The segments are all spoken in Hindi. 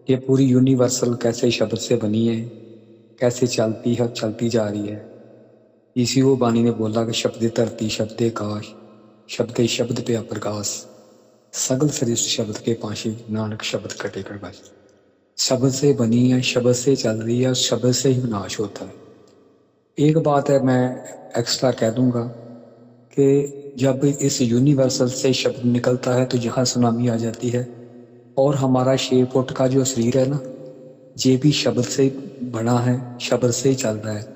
ये पूरी यूनिवर्सल कैसे शब्द से बनी है, कैसे चलती है, चलती जा रही है। इसी को बानी ने बोला कि शब्द धरती शब्द काश, शब्द शब्द पे अप्रकाश, सगल सृष्टि शब्द के पाशे, नानक शब्द कटे प्रकाश। शब्द से बनी है, शब्द से चल रही है, शब्द से ही विनाश होता है। एक बात है, मैं एक्स्ट्रा कह दूंगा कि जब इस यूनिवर्सल से शब्द निकलता है तो यहाँ सुनामी आ जाती है। और हमारा 6 फुट का जो शरीर है ना, ये भी शब्द से बना है, शब्द से ही चल रहा है।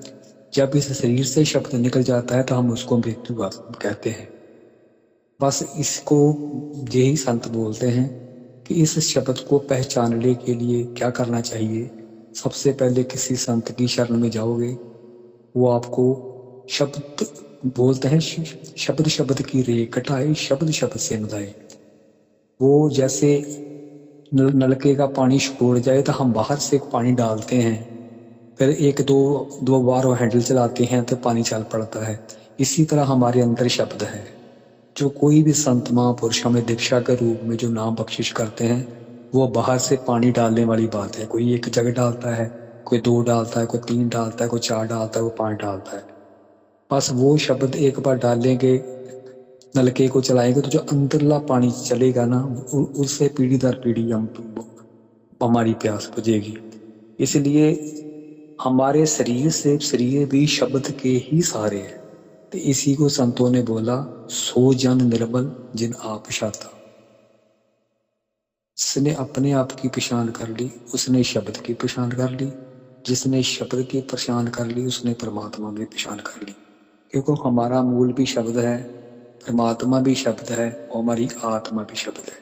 जब इस शरीर से शब्द निकल जाता है तो हम उसको मृत्यु कहते हैं। बस इसको यही संत बोलते हैं कि इस शब्द को पहचानने के लिए क्या करना चाहिए। सबसे पहले किसी संत की शरण में जाओगे, वो आपको शब्द बोलते हैं, शब्द शब्द की रे कटाए, शब्द शब्द से मिलाए। वो जैसे नलके का पानी छोड़ जाए तो हम बाहर से पानी डालते हैं, फिर एक दो दो बार वो हैंडल चलाते हैं तो पानी चल पड़ता है। इसी तरह हमारे अंदर शब्द है। जो कोई भी संत महापुरुष हमें दीक्षा के रूप में जो नाम बख्शिश करते हैं, वो बाहर से पानी डालने वाली बात है। कोई एक जग डालता है, कोई 2 डालता है, कोई 3 डालता है, कोई 4 डालता है, कोई 5 डालता है। बस वो शब्द एक बार डालेंगे, नलके को चलाएंगे, तो जो अंदरला पानी चलेगा ना, उससे पीढ़ी दर पीढ़ी हमारी प्यास बुझेगी। इसलिए हमारे शरीर भी शब्द के ही सहारे है। तो इसी को संतों ने बोला, सो जन निर्बल जिन आप शाता। जिसने अपने आप की पहचान कर ली, उसने शब्द की पहचान कर ली। जिसने शब्द की पहचान कर ली, उसने परमात्मा की पहचान कर ली। क्योंकि हमारा मूल भी शब्द है, परमात्मा भी शब्द है, और हमारी आत्मा भी शब्द है।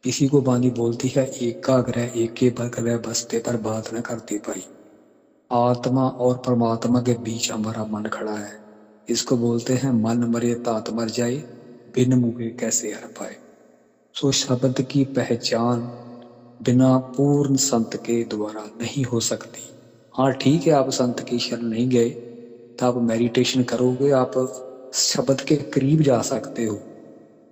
इसी को बानी बोलती है, एकाग्रह एके बरग्रह बसते पर बात न करती पाई। आत्मा और परमात्मा के बीच हमारा मन खड़ा है। इसको बोलते हैं, मन मरे तात मर जाए, बिन मुके कैसे हर पाए। सो शब्द की पहचान बिना पूर्ण संत के द्वारा नहीं हो सकती। हाँ ठीक है, आप संत की शरण नहीं गए तो आप मेडिटेशन करोगे, आप शब्द के करीब जा सकते हो।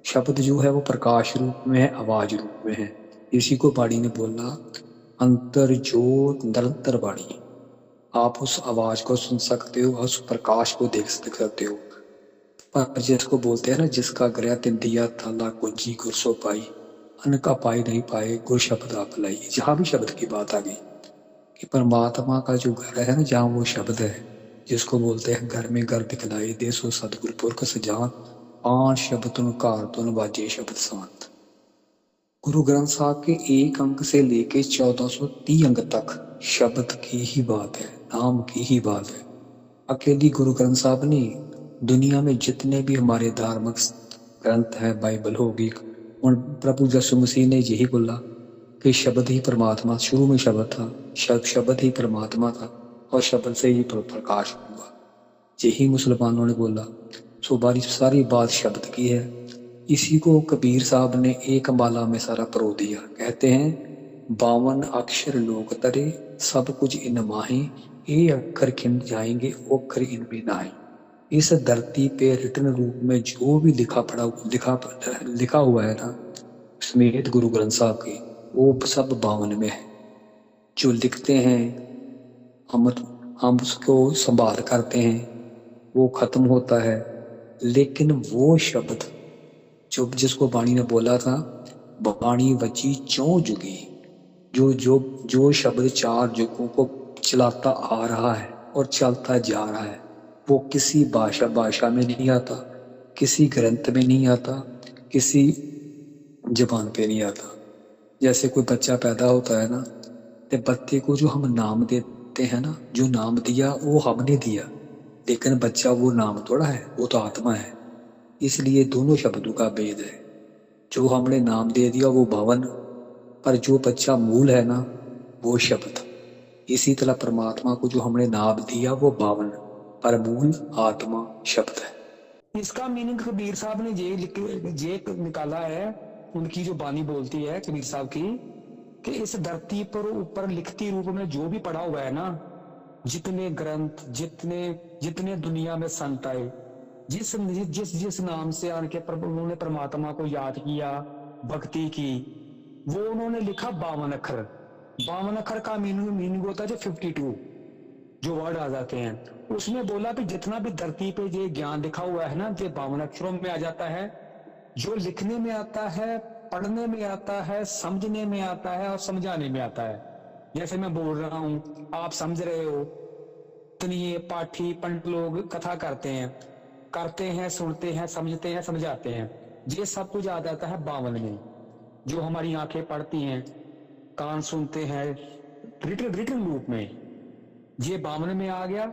शब्द जो है वो प्रकाश रूप में है, आवाज रूप में है। इसी को बाणी ने बोला, अंतर ज्योत निरंतर बाणी। आप उस आवाज को सुन सकते हो और उस प्रकाश को देख सकते हो। पर जिसको बोलते हैं ना, जिसका ग्रह तिन दिया ताला कुंजी गुर सो पाई, अन्न का पाए नहीं पाए गुर शब्द आप लाई। जहां भी शब्द की बात आ गई कि परमात्मा का जो घर है ना, जहाँ वो शब्द है, जिसको बोलते हैं घर में घर दिखलाई दे सो सदगुरु पुरख सजान, 5 शब्द तुन कार तुन बाजे शब्द शांत। गुरु ग्रंथ साहब के एक अंक से लेके 1430 अंक तक शब्द की ही बात है, नाम की ही बात है। अकेली गुरु ग्रंथ साहब ने, दुनिया में जितने भी हमारे धार्मिक ग्रंथ हैं, बाइबल होगी, उन प्रभु यीशु मसीह ने यही बोला कि शब्द ही परमात्मा, शुरू में शब्द था, शब्द ही परमात्मा था, और शब्द से ही प्रकाश हुआ। यही मुसलमानों ने बोला। सो सारी बात शब्द की है। इसी को कबीर साहब ने एक माला में सारा परो दिया। कहते हैं, 52 अक्षर लोक तरे, सब कुछ इन माहे, ये अक्षर खिन जाएंगे अक्षर इनमें नाहे। इस धरती पे रिटन रूप में जो भी लिखा हुआ है ना, समेत गुरु ग्रंथ साहब के, वो सब 52 में है। जो लिखते हैं हम उसको संभाल करते हैं, वो खत्म होता है। लेकिन वो शब्द जो जिसको बाणी ने बोला था, बाणी बची 4 जुगी, जो जो जो शब्द 4 युगों को चलाता आ रहा है और चलता जा रहा है, वो किसी भाषा में नहीं आता, किसी ग्रंथ में नहीं आता, किसी जबान पे नहीं आता। जैसे कोई बच्चा पैदा होता है ना, तो बच्चे को जो हम नाम देते हैं ना, जो नाम दिया वो हमने दिया, लेकिन बच्चा वो नाम थोड़ा है, वो तो आत्मा है। इसलिए दोनों शब्दों का भेद है। जो हमने नाम दे दिया वो 52, पर जो बच्चा मूल है ना, वो शब्द। इसी तरह परमात्मा को जो हमने नाम दिया वो 52, पर मूल आत्मा शब्द है। इसका मीनिंग कबीर साहब ने ये निकाला है, उनकी जो बानी बोलती है कबीर साहब की, कि इस धरती पर ऊपर लिखती रूप में जो भी पड़ा हुआ है ना, जितने ग्रंथ, जितने जितने दुनिया में संत आए, जिस जिस जिस नाम से आके उन्होंने परमात्मा को याद किया, भक्ति की, वो उन्होंने लिखा 52 अक्षर। 52 अक्षर का मीनिंग होता है जो 52 जो वर्ड आ जाते हैं। उसमें बोला कि जितना भी धरती पे ये ज्ञान लिखा हुआ है ना, ये 52 अक्षरों में आ जाता है। जो लिखने में आता है, पढ़ने में आता है, समझने में आता है और समझाने में आता है। जैसे मैं बोल रहा हूं, आप समझ रहे हो। इतनी पाठी पंडित लोग कथा करते हैं, सुनते हैं, समझते हैं, समझाते हैं। ये सब कुछ आ जाता है 52 में। जो हमारी आंखें पढ़ती हैं, कान सुनते हैं, रिटन रूप में, ये 52 में आ गया।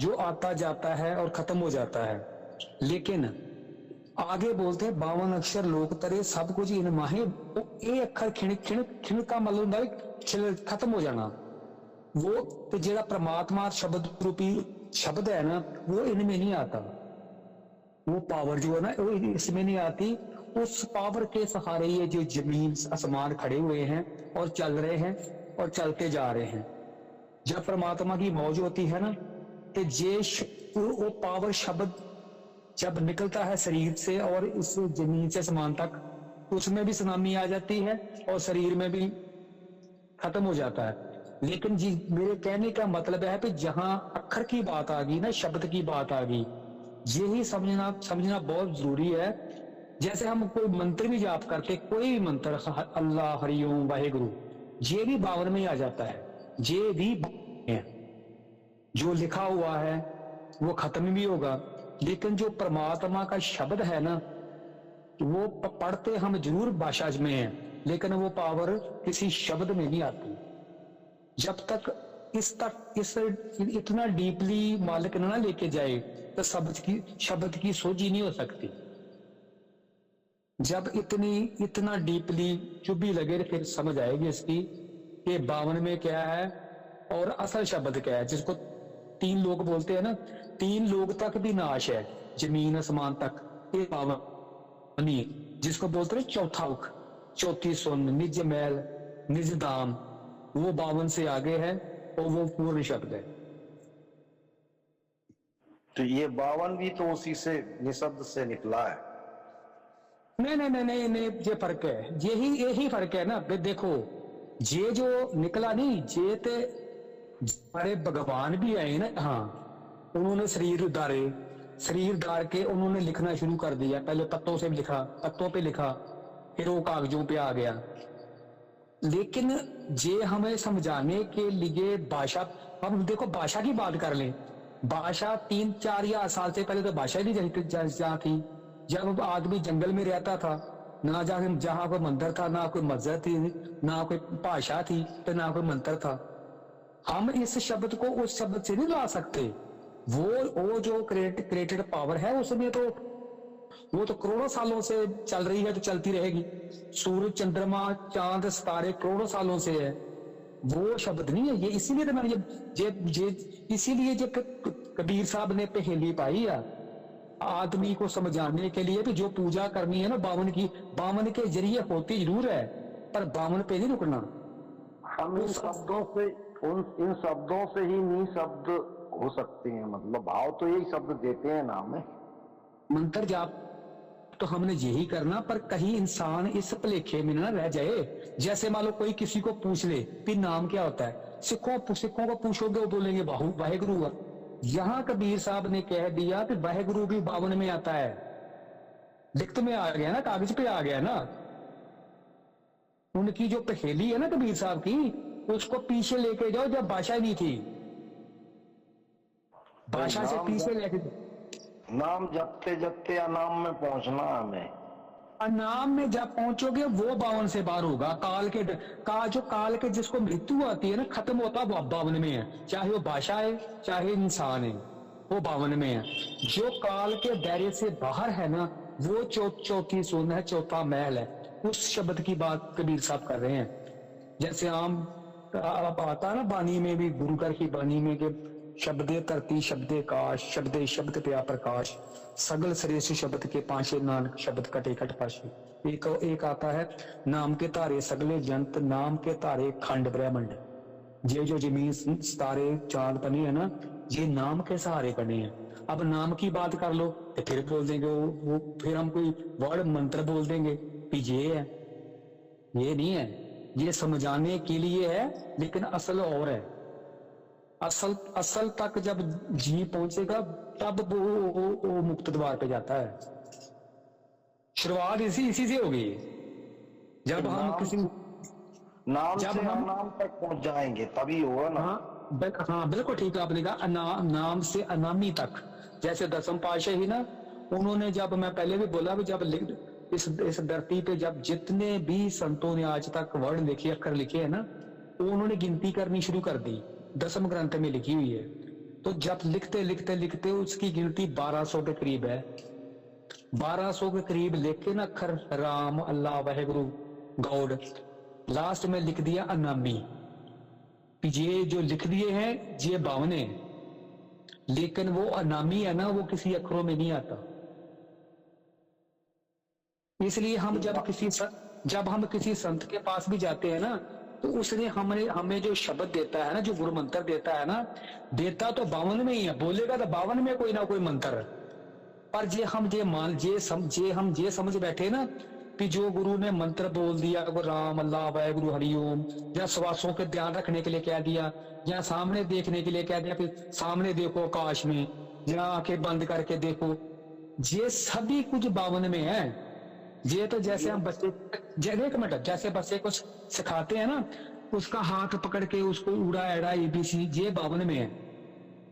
जो आता जाता है और खत्म हो जाता है। लेकिन आगे बोलते हैं 52 अक्षर लोक तरे सब कुछ इन माहे। ये अक्षर खिण का मतलब होता है खत्म हो जाना। वो तो जेड़ा परमात्मा शब्द रूपी शब्द है ना, वो इनमें नहीं आता। वो पावर जो है ना, वो इसमें नहीं आती। उस पावर के सहारे ये जो जमीन आसमान खड़े हुए हैं और चल रहे हैं और चलते जा रहे हैं। जब परमात्मा की मौज होती है ना, तो ये वो पावर शब्द जब निकलता है शरीर से और इस जमीन से आसमान तक, उसमें भी सुनामी आ जाती है और शरीर में भी खत्म हो जाता है। लेकिन जी मेरे कहने का मतलब है कि जहां अक्षर की बात आ गई ना, शब्द की बात आ गई, यही समझना बहुत जरूरी है। जैसे हम कोई मंत्र भी जाप करते, कोई भी मंत्र, अल्लाह, हरिओम, वाहेगुरु, ये भी 52 में आ जाता है। ये भी है। जो लिखा हुआ है वो खत्म भी होगा, लेकिन जो परमात्मा का शब्द है ना, वो पढ़ते हम जरूर भाषा में हैं, लेकिन वो पावर किसी शब्द में नहीं आती। जब तक इस इतना डीपली मालिक ना लेके जाए, तो शब्द की सोझी नहीं हो सकती। जब इतना डीपली चुभी लगे, फिर समझ आएगी इसकी कि 52 में क्या है और असल शब्द क्या है। जिसको 3 लोग बोलते हैं ना, 3 लोग तक भी नाश है, जमीन आसमान तक, ये 52। जिसको बोलते हैं चौथा उख, चौथी सुन, निज मैल, निज दाम, वो 52 से आगे है और वो पूर्ण शब्द है। तो ये 52 भी तो उसी से निशब्द से निकला है। नहीं, ये फर्क है। यही फर्क है ना। देखो, ये जो निकला नहीं, ये ते हमारे भगवान भी आए ना। हाँ, उन्होंने शरीर डाल के उन्होंने लिखना शुरू कर दिया। पहले पत्तों से लिखा, पत्तों पे लिखा, फिर वो कागजों पे आ गया। लेकिन ये हमें समझाने के लिए भाषा, हम देखो भाषा की बात कर लें। भाषा 3-4 साल से पहले तो भाषा ही नहीं जहाँ थी। जब आदमी जंगल में रहता था, ना जहाँ कोई मंदिर था, ना कोई मस्जिद थी, ना कोई भाषा थी, तो ना कोई मंत्र था। हम इस शब्द को उस शब्द से नहीं ला सकते। वो जो क्रिएटेड पावर है, उसमें तो वो तो करोड़ों सालों से चल रही है, तो चलती रहेगी। सूरज, चंद्रमा, चांद, सितारे करोड़ों सालों से है। वो शब्द नहीं है ये। इसीलिए तो मैंने इसीलिए जो कबीर साहब ने पहेली पाई है आदमी को समझाने के लिए कि जो पूजा करनी है ना 52 के जरिए होती जरूर है, पर 52 पे नहीं रुकना। हम इन शब्दों से ही निशब्द हो सकते हैं। मतलब भाव तो यही शब्द देते हैं ना हमें। मंत्र जाप तो हमने यही करना, पर कहीं इंसान इस भलेखे में ना रह जाए। जैसे मान लो कोई किसी को पूछ ले कि नाम क्या होता है, सिखों को पूछोगे वो बोलेंगे वाहेगुरु। यहां कबीर साहब ने कह दिया कि वाहेगुरु भी 52 में आता है। लिखत में आ गया ना, कागज पे आ गया ना। उनकी जो पहेली है ना कबीर साहब की, उसको पीछे लेके जाओ जब भाषा नहीं थी। भाषा से पीछे लेके नाम जपते जपते अनाम में पहुंचना हमें। अनाम में जब पहुंचोगे वो 52 से बाहर होगा। काल के जिसको मृत्यु आती है ना, खत्म होता है, वो 52 में है। चाहे वो भाषा है, चाहे इंसान है, वो 52 में है। जो काल के दायरे से बाहर है ना, वो चौथी सुन है, चौथा महल है। उस शब्द की बात कबीर साहब कर रहे हैं। जैसे आम आता है ना बानी में भी, गुरु घर की बानी में के शब्दे धरती, शब्दे काश, शब्दे शब्द पे प्रकाश, सगल श्रेष्ठ शब्द के पांचे नानक, शब्द कटे कट पाशे। एक आता है नाम के तारे सगले जंत, नाम के तारे खंड ब्रह्मंड। ये जो जमीन सितारे चांद बने है ना, ये नाम के सहारे बने हैं। अब नाम की बात कर लो तो फिर बोल देंगे वो फिर हम कोई वर्ड मंत्र बोल देंगे कि ये है, ये नहीं है। ये समझाने के लिए है, लेकिन असल और है। असल तक जब जीव पहुंचेगा तब वो मुक्त द्वार पे जाता है। शुरुआत इसी से होगी। जब हम किसी नाम से अनाम तक पहुंच जाएंगे तभी होगा ना। हाँ बिल्कुल ठीक है, आपने कहा नाम से अनामी तक। जैसे दसम पातशाही ही ना, उन्होंने, जब मैं पहले भी बोला कि जब इस धरती पे जब जितने भी संतों ने आज तक वर्ण लिखे, अक्षर लिखे हैं ना, तो उन्होंने गिनती करनी शुरू कर दी, दसम ग्रंथ में लिखी हुई है। तो जब लिखते उसकी गिनती 1200 के करीब है। 1200 के करीब लेके ना अक्षर राम, अल्लाह, वाहेगुरु, गॉड, लास्ट में लिख दिया अनामी। ये जो लिख दिए हैं ये 52 है, लेकिन वो अनामी है ना, वो किसी अक्षरों में नहीं आता। इसलिए हम जब किसी संत के पास भी जाते हैं ना, तो उसने हमें जो शब्द देता है ना, जो गुरु मंत्र देता है ना, देता तो 52 में ही है, बोलेगा तो 52 में कोई ना कोई मंत्र। पर हम समझ बैठे ना कि जो गुरु ने मंत्र बोल दिया, वो राम, अल्लाह, वाहेगुरु, हरिओम, या श्वासों के ध्यान रखने के लिए कह दिया, या सामने देखने के लिए कह दिया, फिर सामने देखो आकाश में, या आंखें बंद करके देखो, ये सभी कुछ 52 में है। ये तो जैसे हम बच्चे, एक मिनट, जैसे बच्चे को सिखाते हैं ना, उसका हाथ पकड़ के उसको उड़ा एड़ा ABC, ये 52 में है।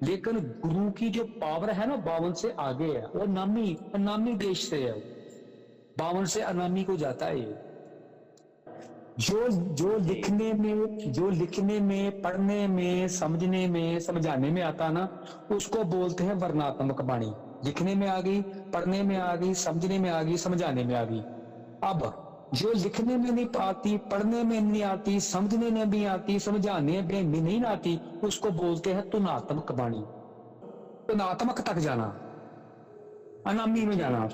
लेकिन गुरु की जो पावर है ना, 52 से आगे है। वो अनामी देश से है, 52 से अनामी को जाता है। ये जो लिखने में, पढ़ने में, समझने में, समझाने में आता ना, उसको बोलते हैं वर्णात्मक वाणी। लिखने में आ गई, पढ़ने में आ गई, समझने में आ गई, समझाने में आ गई। अब जो लिखने में नहीं आती, पढ़ने में नहीं आती, समझने में भी आती, समझाने में भी नहीं आती, उसको बोलते हैं तुनात्मक वाणी। तुनात्मक तक जाना, अनामी में जाना।